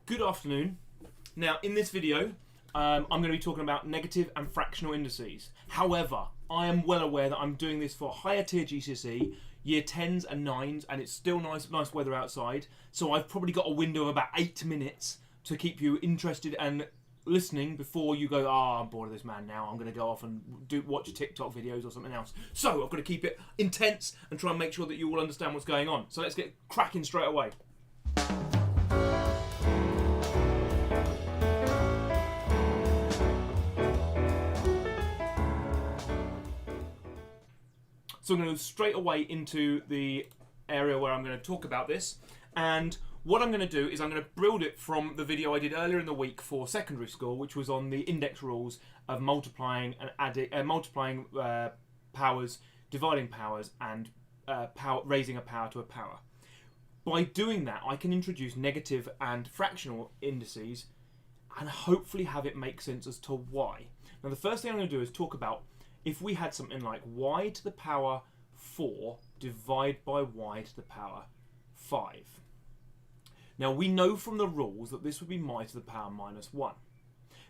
Good afternoon. Now, in this video, I'm going to be talking about negative and fractional indices. However, I am well aware that I'm doing this for higher tier GCSE, year 10s and 9s, and it's still nice weather outside. So I've probably got a window of about 8 minutes to keep you interested and listening before you go, I'm bored of this man now. I'm going to go off and watch TikTok videos or something else. So I've got to keep it intense and try and make sure that you all understand what's going on. So let's get cracking straight away. So I'm going to go straight away into the area where I'm going to talk about this, and what I'm going to do is I'm going to build it from the video I did earlier in the week for secondary school, which was on the index rules of multiplying and adding, powers, dividing powers, and raising a power to a power. By doing that, I can introduce negative and fractional indices and hopefully have it make sense as to why. Now, the first thing I'm going to do is talk about if we had something like y to the power 4 divided by y to the power 5. Now, we know from the rules that this would be y to the power minus 1.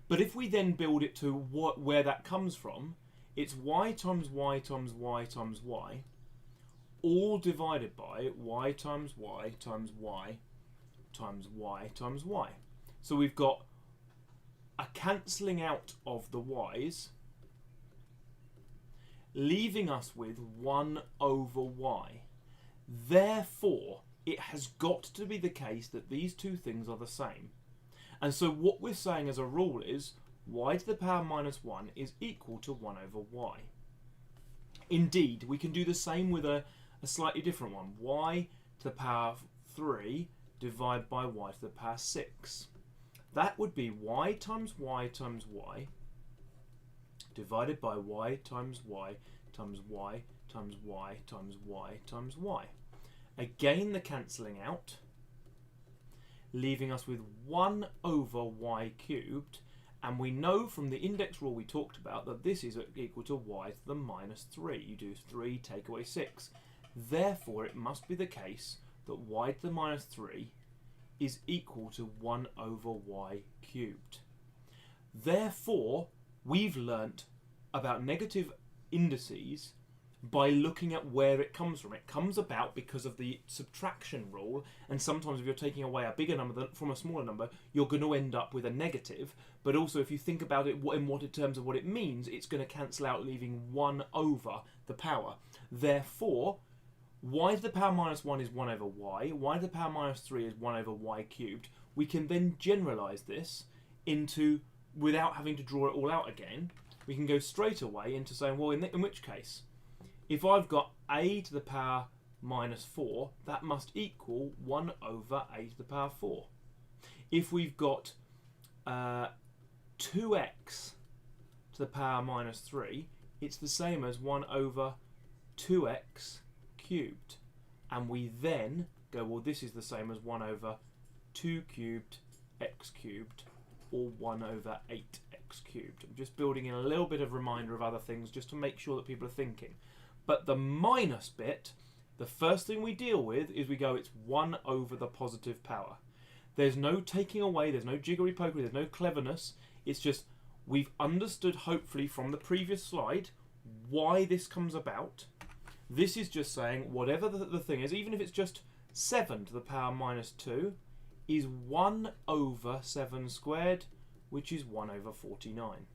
But if we then build it to where that comes from, it's y times y times y times y, all divided by y times y times y times y times y. So we've got a cancelling out of the y's, leaving us with 1 over y. Therefore, it has got to be the case that these two things are the same. And so what we're saying as a rule is y to the power minus 1 is equal to 1 over y. Indeed, we can do the same with a slightly different one. Y to the power 3 divided by y to the power 6. That would be y times y times y divided by y times y times y times y times y times y. Again, the cancelling out, leaving us with 1 over y cubed, and we know from the index rule we talked about that this is equal to y to the minus 3. You do 3, take away 6. Therefore, it must be the case that y to the minus 3 is equal to 1 over y cubed. Therefore, we've learnt about negative indices by looking at where it comes from. It comes about because of the subtraction rule, and sometimes if you're taking away a bigger number from a smaller number, you're going to end up with a negative. But also, if you think about it in terms of what it means, it's going to cancel out, leaving 1 over the power. Therefore, y to the power minus 1 is 1 over y to the power minus 3 is 1 over y cubed. We can then generalise this into, without having to draw it all out again, we can go straight away into saying, well, in which case, if I've got a to the power minus 4, that must equal 1 over a to the power 4. If we've got 2x to the power minus 3, it's the same as 1 over 2x cubed. And we then go, well, this is the same as 1 over 2 cubed x cubed, or 1 over 8x cubed. I'm just building in a little bit of reminder of other things just to make sure that people are thinking. But the minus bit, the first thing we deal with is we go, it's 1 over the positive power. There's no taking away, there's no jiggery-pokery, there's no cleverness. It's just, we've understood, hopefully, from the previous slide, why this comes about. This is just saying, whatever the thing is, even if it's just 7 to the power minus 2, is 1 over 7 squared, which is 1 over 49.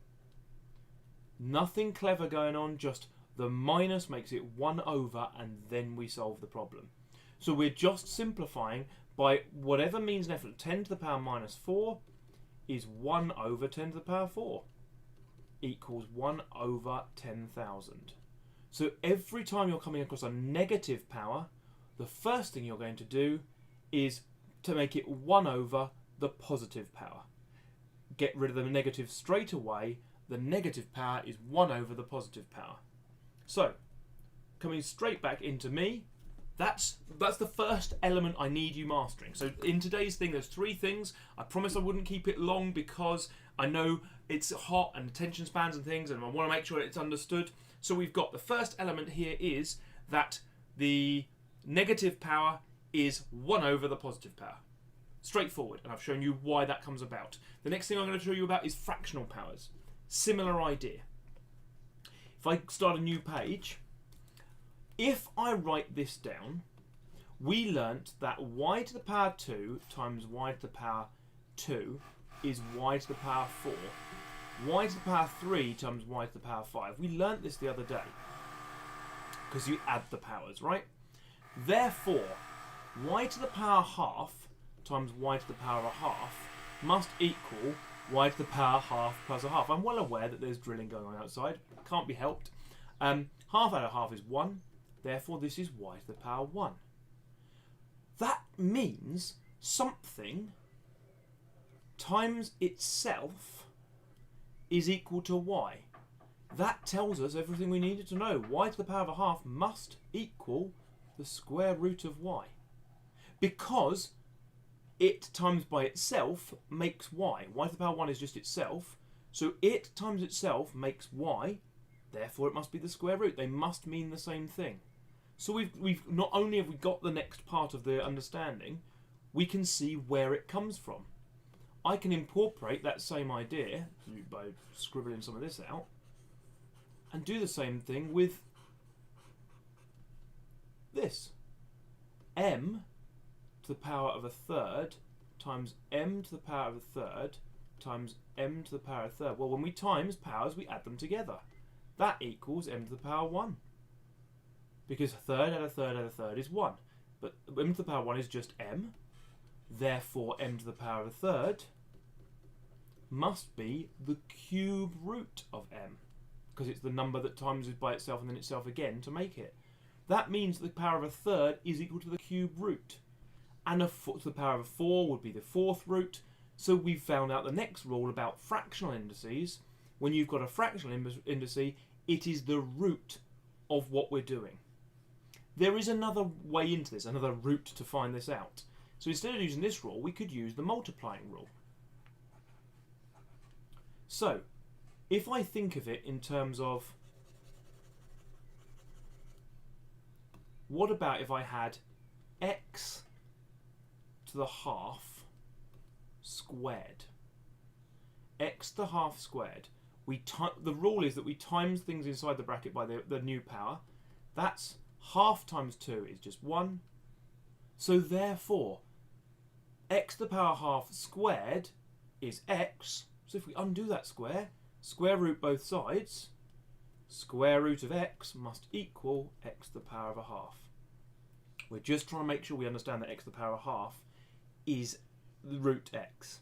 Nothing clever going on, just the minus makes it 1 over, and then we solve the problem. So we're just simplifying by whatever means and effort. 10 to the power minus 4 is 1 over 10 to the power 4 equals 1 over 10,000. So every time you're coming across a negative power, the first thing you're going to do is to make it 1 over the positive power. Get rid of the negative straight away. The negative power is 1 over the positive power. So, coming straight back into me, that's the first element I need you mastering. So in today's thing, there's 3 things. I promised I wouldn't keep it long because I know it's hot and attention spans and things, and I want to make sure it's understood. So we've got the first element here is that the negative power is 1 over the positive power. Straightforward, and I've shown you why that comes about. The next thing I'm going to show you about is fractional powers. Similar idea. If I start a new page, if I write this down, we learnt that y to the power 2 times y to the power 2 is y to the power 4. Y to the power 3 times y to the power 5. We learnt this the other day, because you add the powers, right? Therefore, y to the power half times y to the power of a half must equal y to the power half plus a half. I'm well aware that there's drilling going on outside. Can't be helped. Half out of half is 1. Therefore, this is y to the power 1. That means something times itself is equal to y. That tells us everything we needed to know. Y to the power of a half must equal the square root of y. Because it times by itself makes y. Y to the power 1 is just itself. So it times itself makes y. Therefore, it must be the square root. They must mean the same thing. So we've not only have we got the next part of the understanding, we can see where it comes from. I can incorporate that same idea by scribbling some of this out and do the same thing with this. M to the power of a third times m to the power of a third times m to the power of a third. Well, when we times powers, we add them together. That equals m to the power 1. Because a third add a third add a third is 1. But m to the power 1 is just m. Therefore, m to the power of a third must be the cube root of m. Because it's the number that times it by itself and then itself again to make it. That means the power of a third is equal to the cube root. And to the power of a 4 would be the fourth root. So we've found out the next rule about fractional indices. When you've got a fractional indice, it is the root of what we're doing. There is another way into this, another route to find this out. So instead of using this rule, we could use the multiplying rule. So, if I think of it in terms of, what about if I had x to the half squared? X to the half squared. The rule is that we times things inside the bracket by the new power. That's half times 2 is just 1. So therefore, x to the power half squared is x. So if we undo that square root both sides, square root of x must equal x to the power of a half. We're just trying to make sure we understand that x to the power of a half is root x.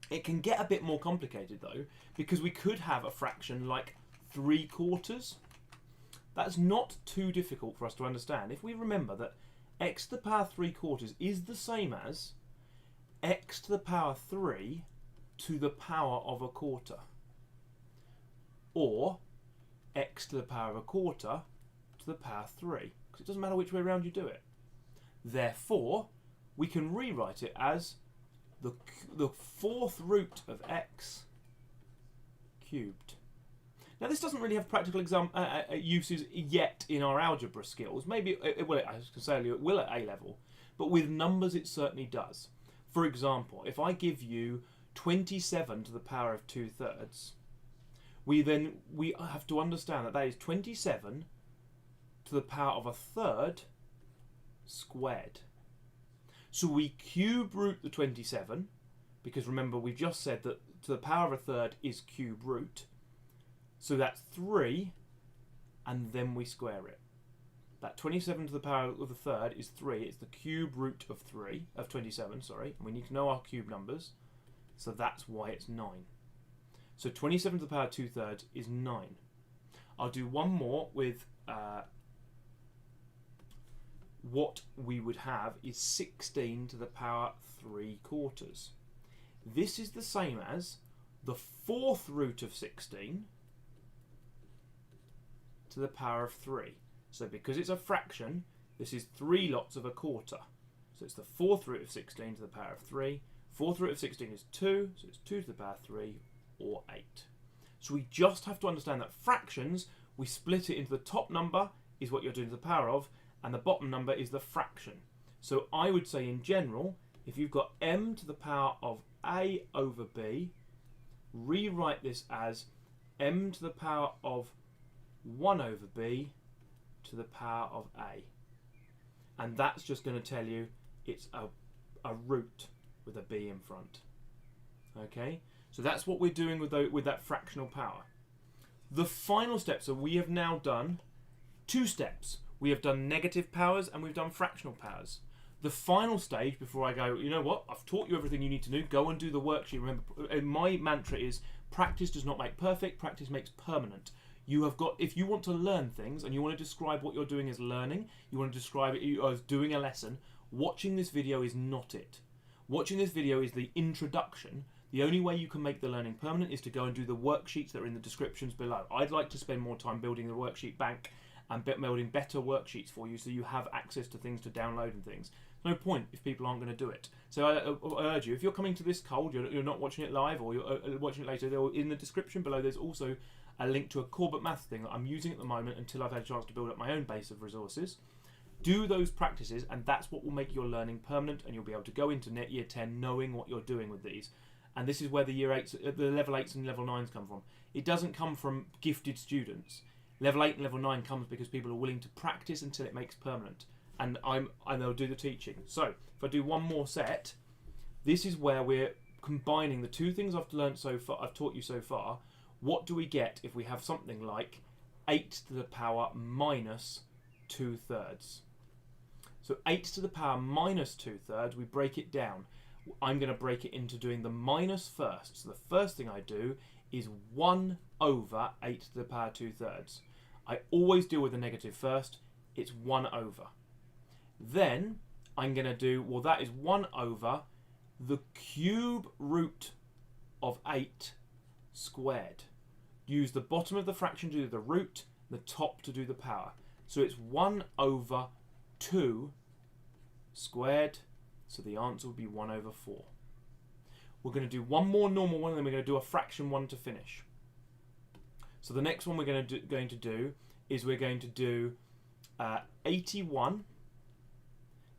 It can get a bit more complicated though, because we could have a fraction like 3/4. That's not too difficult for us to understand. If we remember that x to the power 3/4 is the same as x to the power 3 to the power of a quarter, or x to the power of a quarter to the power 3, because it doesn't matter which way around you do it. Therefore, we can rewrite it as the fourth root of x cubed. Now, this doesn't really have practical uses yet in our algebra skills. Maybe it will. I was going to say it will at A level, but with numbers, it certainly does. For example, if I give you 27 to the power of 2/3, we have to understand that that is 27 to the power of a third squared. So we cube root the 27, because remember we've just said that to the power of a third is cube root. So that's 3, and then we square it. That 27 to the power of a third is 3. It's the cube root of 27, sorry. And we need to know our cube numbers. So that's why it's 9. So 27 to the power of 2/3 is 9. I'll do one more with what we would have is 16 to the power 3/4. This is the same as the fourth root of 16 to the power of 3. So because it's a fraction, this is 3 lots of a quarter. So it's the fourth root of 16 to the power of 3. Fourth root of 16 is 2, so it's 2 to the power 3, or 8. So we just have to understand that fractions, we split it into the top number is what you're doing to the power of, and the bottom number is the fraction. So I would say in general, if you've got m to the power of a over b, rewrite this as m to the power of 1 over b to the power of a. And that's just going to tell you it's a root with a b in front. Okay, so that's what we're doing with that fractional power. The final step, so we have now done 2 steps. We have done negative powers and we've done fractional powers. The final stage, before I go, you know what, I've taught you everything you need to do, go and do the worksheet. Remember, my mantra is practice does not make perfect, practice makes permanent. You have got, if you want to learn things and you want to describe what you're doing as learning, you want to describe it as doing a lesson, watching this video is not it. Watching this video is the introduction. The only way you can make the learning permanent is to go and do the worksheets that are in the descriptions below. I'd like to spend more time building the worksheet bank and building better worksheets for you so you have access to things to download and things. No point if people aren't going to do it. So I urge you, if you're coming to this cold, you're not watching it live or you're watching it later, in the description below there's also a link to a core book maths thing that I'm using at the moment until I've had a chance to build up my own base of resources. Do those practices and that's what will make your learning permanent, and you'll be able to go into year 10 knowing what you're doing with these. And this is where the year 8s, the level 8s and level 9s come from. It doesn't come from gifted students. Level 8 and level 9 comes because people are willing to practice until it makes permanent. And they'll do the teaching. So if I do one more set, this is where we're combining the 2 things I've learned so far, I've taught you so far. What do we get if we have something like 8 to the power minus 2/3? So 8 to the power minus 2/3, we break it down. I'm going to break it into doing the minus first. So the first thing I do is 1 over 8 to the power 2/3. I always deal with the negative first. It's 1 over. Then I'm going to do, well, that is 1 over the cube root of 8 squared. Use the bottom of the fraction to do the root, the top to do the power. So it's 1 over 2 squared. So the answer would be 1 over 4. We're going to do one more normal one, and then we're going to do a fraction one to finish. So the next one we're going to do is we're going to do 81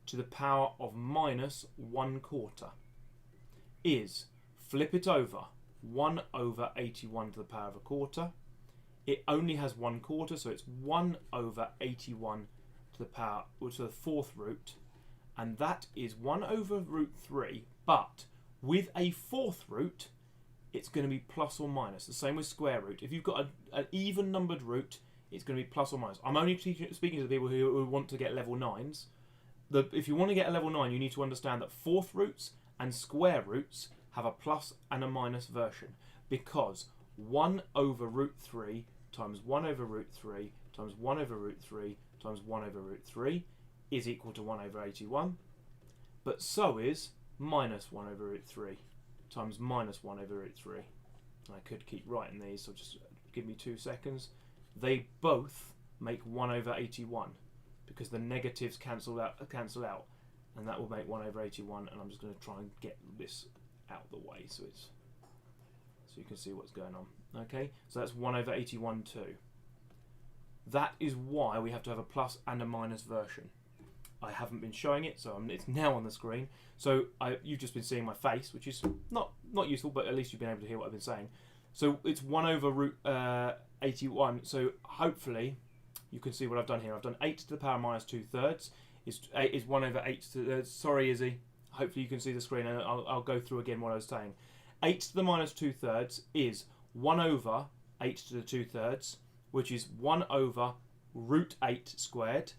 to the power of minus 1/4 is, flip it over, 1 over 81 to the power of 1/4. It only has 1/4, so it's 1 over 81 to the power, to the 4th root, and that is 1 over root 3, but with a 4th root, it's going to be plus or minus. The same with square root. If you've got an even numbered root, it's going to be plus or minus. I'm only speaking to the people who want to get level 9s. If you want to get a level 9, you need to understand that 4th roots and square roots have a plus and a minus version, because 1 over root 3 times 1 over root 3 times 1 over root 3 times 1 over root 3 is equal to 1 over 81, but so is minus 1 over root 3 times minus 1 over root 3. I could keep writing these, so just give me 2 seconds. They both make 1 over 81 because the negatives cancel out, and that will make 1 over 81, and I'm just going to try and get this out of the way so you can see what's going on. Okay, so that's 1 over 81 too. That is why we have to have a plus and a minus version. I haven't been showing it, so it's now on the screen. So you've just been seeing my face, which is not useful, but at least you've been able to hear what I've been saying. So it's 1 over root 81. So hopefully you can see what I've done here. I've done 8 to the power minus 2/3 is 1 over 8 to sorry, Izzy. Hopefully you can see the screen, and I'll go through again what I was saying. 8 to the minus 2/3 is 1 over 8 to the 2/3, which is 1 over root 8 squared,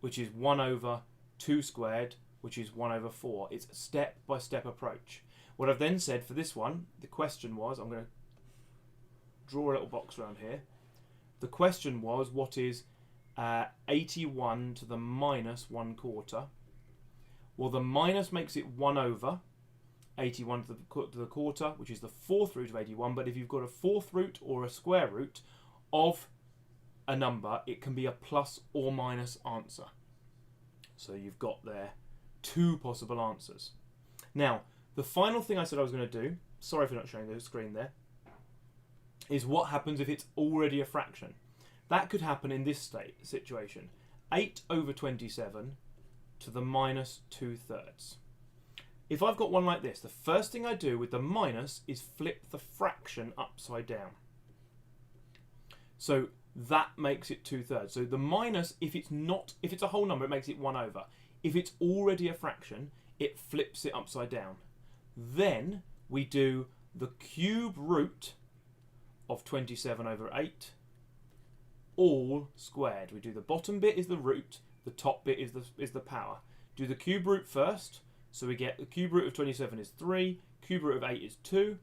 which is 1 over 2 squared, which is 1 over 4. It's a step-by-step approach. What I've then said for this one, the question was, I'm going to draw a little box around here. The question was, what is 81 to the minus 1/4? Well, the minus makes it 1 over 81 to the quarter, which is the 4th root of 81. But if you've got a 4th root or a square root of a number, it can be a plus or minus answer. So you've got there 2 possible answers. Now, the final thing I said I was going to do, sorry for not showing the screen there, is what happens if it's already a fraction. That could happen in this situation. 8 over 27 to the minus 2/3. if I've got one like this, the first thing I do with the minus is flip the fraction upside down. So that makes it 2/3. So the minus, if it's a whole number, it makes it 1 over. If it's already a fraction, it flips it upside down. Then we do the cube root of 27 over 8, all squared. We do the bottom bit is the root, the top bit is the power. Do the cube root first, so we get the cube root of 27 is 3, cube root of 8 is 2,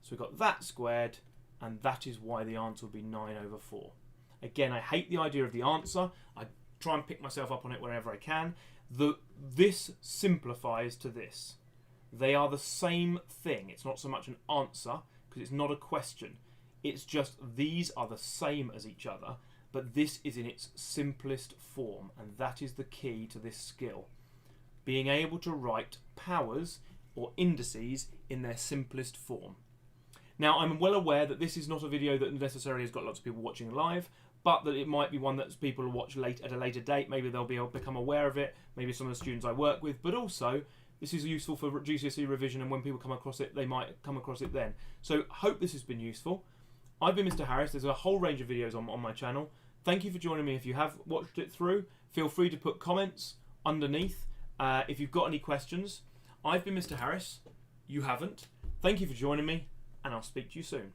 so we've got that squared, and that is why the answer would be 9 over 4. Again, I hate the idea of the answer. I try and pick myself up on it wherever I can. This simplifies to this. They are the same thing. It's not so much an answer, because it's not a question. It's just these are the same as each other, but this is in its simplest form, and that is the key to this skill. Being able to write powers or indices in their simplest form. Now, I'm well aware that this is not a video that necessarily has got lots of people watching live, but that it might be one that people will watch at a later date. Maybe they'll become aware of it, maybe some of the students I work with, but also this is useful for GCSE revision, and when people come across it, they might come across it then. So hope this has been useful. I've been Mr. Harris. There's a whole range of videos on my channel. Thank you for joining me. If you have watched it through, feel free to put comments underneath if you've got any questions. I've been Mr. Harris. You haven't. Thank you for joining me, and I'll speak to you soon.